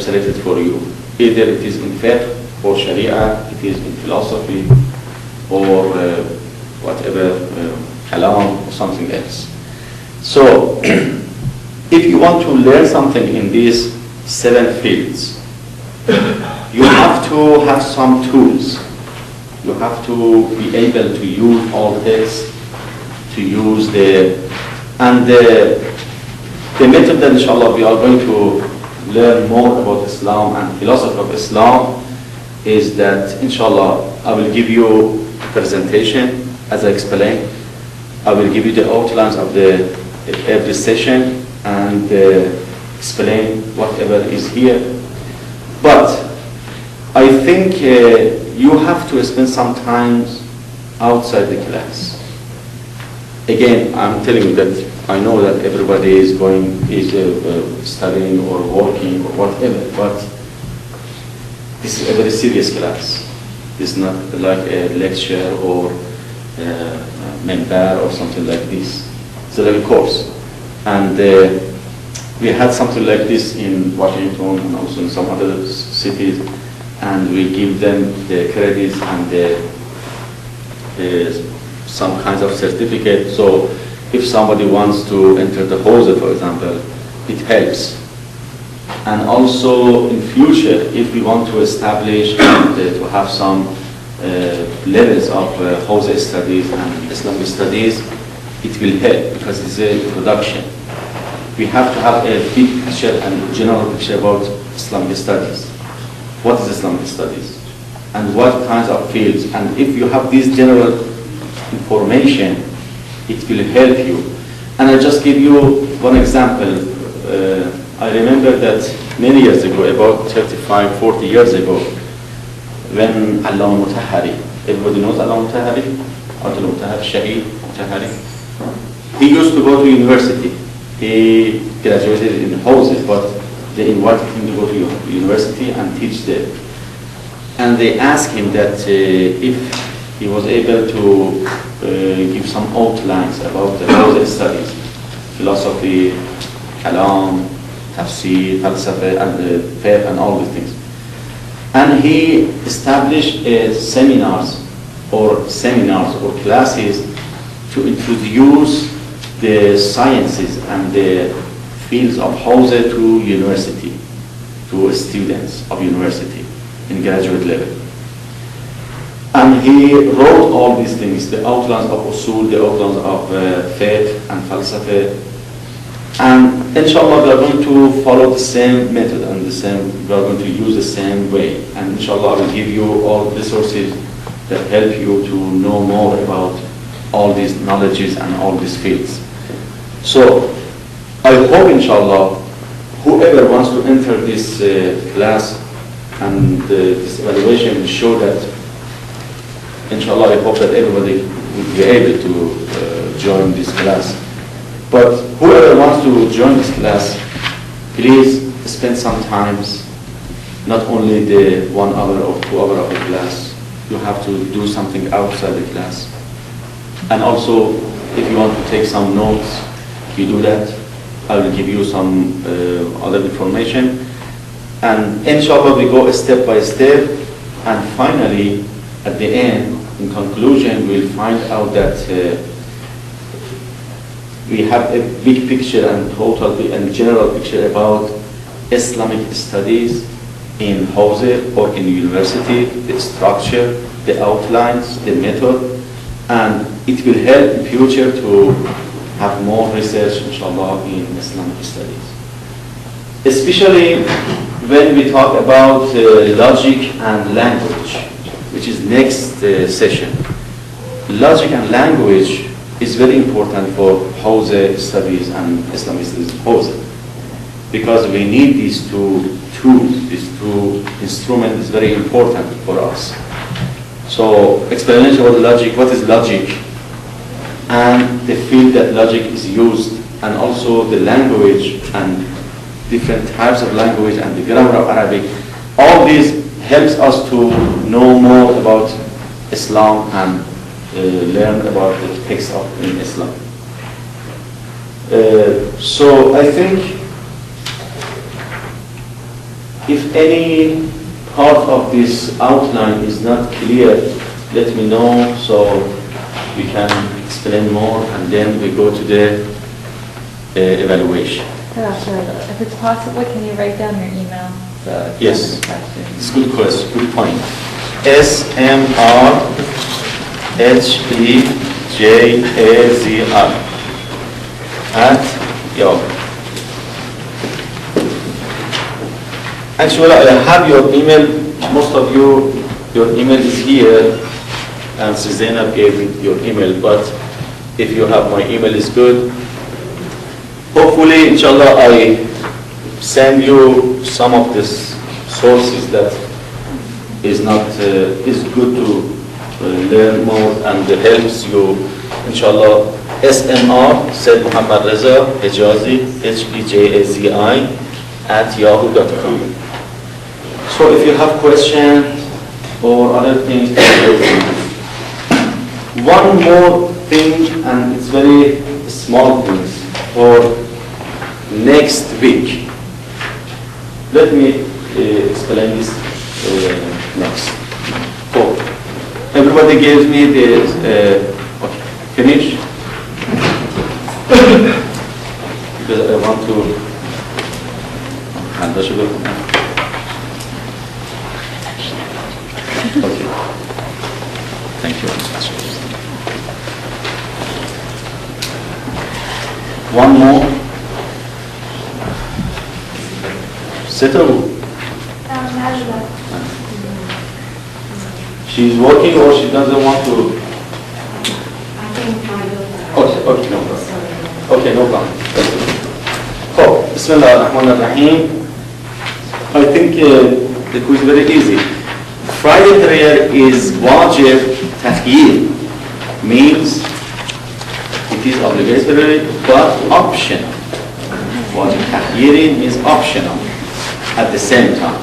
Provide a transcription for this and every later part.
selected for you. Either it is in fiqh or sharia, it is in philosophy or whatever, kalam or something else. So if you want to learn something in these 7 fields, you have to have some tools. You have to be able to use all this, to use the method that inshallah we are going to learn more about Islam and philosophy of Islam is that inshallah I will give you a presentation as I explained. I will give you the outlines of every session and explain whatever is here. But I think you have to spend some time outside the class. Again, I'm telling you that I know that everybody is studying or working or whatever, but this is a very serious class. It's not like a lecture or member or something like this. It's like a course. And we had something like this in Washington and also in some other cities, and we give them the credits and some kinds of certificate. So if somebody wants to enter the Hejrat, for example, it helps. And also in future, if we want to establish and to have some levels of Hejrat studies and Islamic studies, it will help because it's an introduction. We have to have a big picture and general picture about Islamic studies. What is Islamic studies? And what kinds of fields? And if you have this general information, it will help you. And I just give you one example. I remember that many years ago, about 35, 40 years ago, when Allama Mutahari, everybody knows Allama Mutahari? Allama Mutahari, Shaheed Mutahari. He used to go to university. He graduated in Hawza, but they invited him to go to university and teach there. And they asked him that if he was able to give some outlines about the Hawza studies, philosophy, kalam, tafsir, falsafa, and fiqh, and all these things. And he established seminars or classes to introduce the sciences and the fields of Hawza to university, to students of university in graduate level. And he wrote all these things, the outlines of usul, the outlines of fiqh and falsafa. And inshallah we are going to follow the same method and we are going to use the same way. And inshallah I will give you all resources that help you to know more about all these knowledges and all these fields. So I hope inshallah whoever wants to enter this class and this evaluation will show that inshallah I hope that everybody will be able to join this class. But whoever wants to join this class, please spend some time, not only the 1 hour or 2 hours of the class. You have to do something outside the class. And also, if you want to take some notes, you do that. I will give you some other information. And inshallah we go step by step. And finally, at the end, in conclusion, we'll find out that we have a big picture and total and general picture about Islamic studies in Hawza or in university, the structure, the outlines, the method, and it will help in future to have more research, inshallah, in Islamic studies. Especially when we talk about logic and language, which is next session. Logic and language is very important for Hawza studies and Islamic studies in Hawza, because we need these two tools, these two instruments is very important for us. So explanation about logic, what is logic, and the field that logic is used, and also the language and different types of language and the grammar of Arabic. All this helps us to know more about Islam and learn about the text of in Islam. So I think If any part of this outline is not clear, let me know so we can explain more, and then we go to the evaluation. If it's possible, can you write down your email? Yes, it's a good question, good point. smrhejazi@yahoo. Actually, I have your email. Most of you, your email is here, and Susanna gave me your email. But if you have my email, is good. Hopefully, inshallah, I send you some of these sources that is good to learn more and helps you. Inshallah, SMR said Mohammad Reza Hejazi HEJAZI@yahoo.com. So if you have questions or other things, one more thing, and it's very small things for next week. Let me explain this next. So everybody gives me this. Okay, finish. Because I want to. Okay. Thank you. One more. Settle. She's working or she doesn't want to. Okay, no problem. Okay, no problem. So, Bismillah ar-Rahman ar-Rahim. I think the quiz is very easy. Friday prayer is wajib takhyir, means it is obligatory but optional. Wajib takhyir means optional at the same time.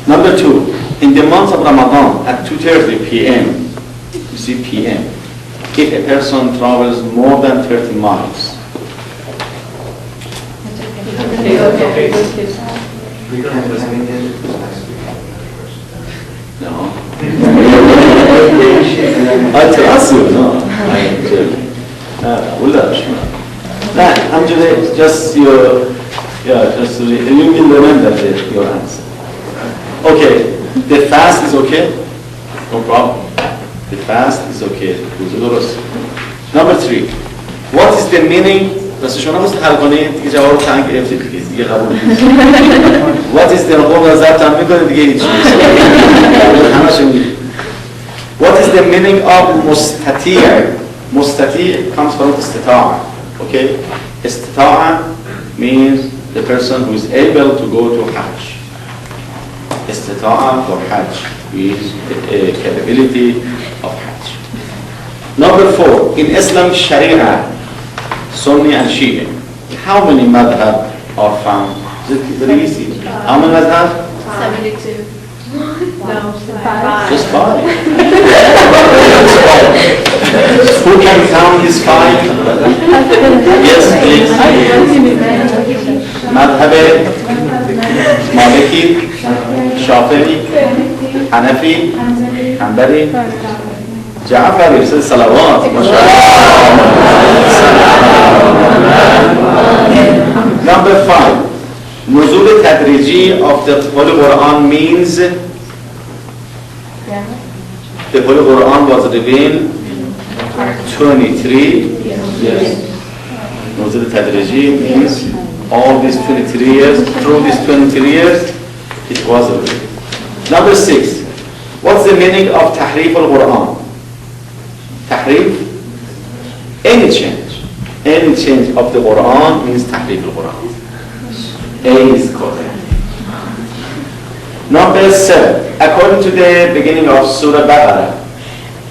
Number 2, in the month of Ramadan at 2:30 p.m., you see p.m., if a person travels more than 30 miles. No. I trust you, no. I'm just your, just you will remember your answer. Okay, the fast is okay? No problem. The fast is okay. Number 3, what is the meaning? بس شما بس حل کنید دیگه جواب تنگ گرفتید دیگه قبول نیست. What is the What is the meaning of mustati'? Mustati' comes from istita'a. Okay? Istita'a means the person who is able to go to Hajj. Istita'a for Hajj is a capability of Hajj. Number 4, in Islamic Sharia, Sunni and Shia, how many madhab are found? Very easy. How many madhab? 72. No, 5. Just 5. Who can count his 5? Yes, please. Madhab Maliki, Shafi'i, Hanafi, Hanbali, Ja'fari, says Salawat. Number 5, Nuzul Tadriji of the Holy Quran means the Holy Quran was revealed 23 years. Nuzul Tadriji means all these 23 years, through these 23 years, it was revealed. Number 6, what's the meaning of Tahrif al-Quran? Tahrif? Any change of the Quran means Tahrif al-Quran. A is correct. Number 7, according to the beginning of Surah Baqarah,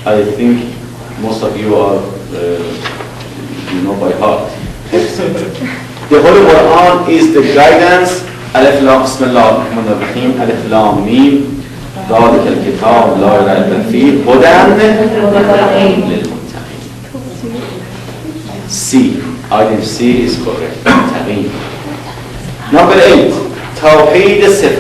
I think most of you are, you know by heart. The Holy Quran is the guidance. Alif Lam, Bismillah ar-Rahman ar-Rahim, Alif Lam Mim, ذَلِكَ الْكِتَابُ لَا رَيْبَ فِيهِ هُدًى لِلْمُتَّقِينَ. C, item C is correct. Number 8, توحید صفات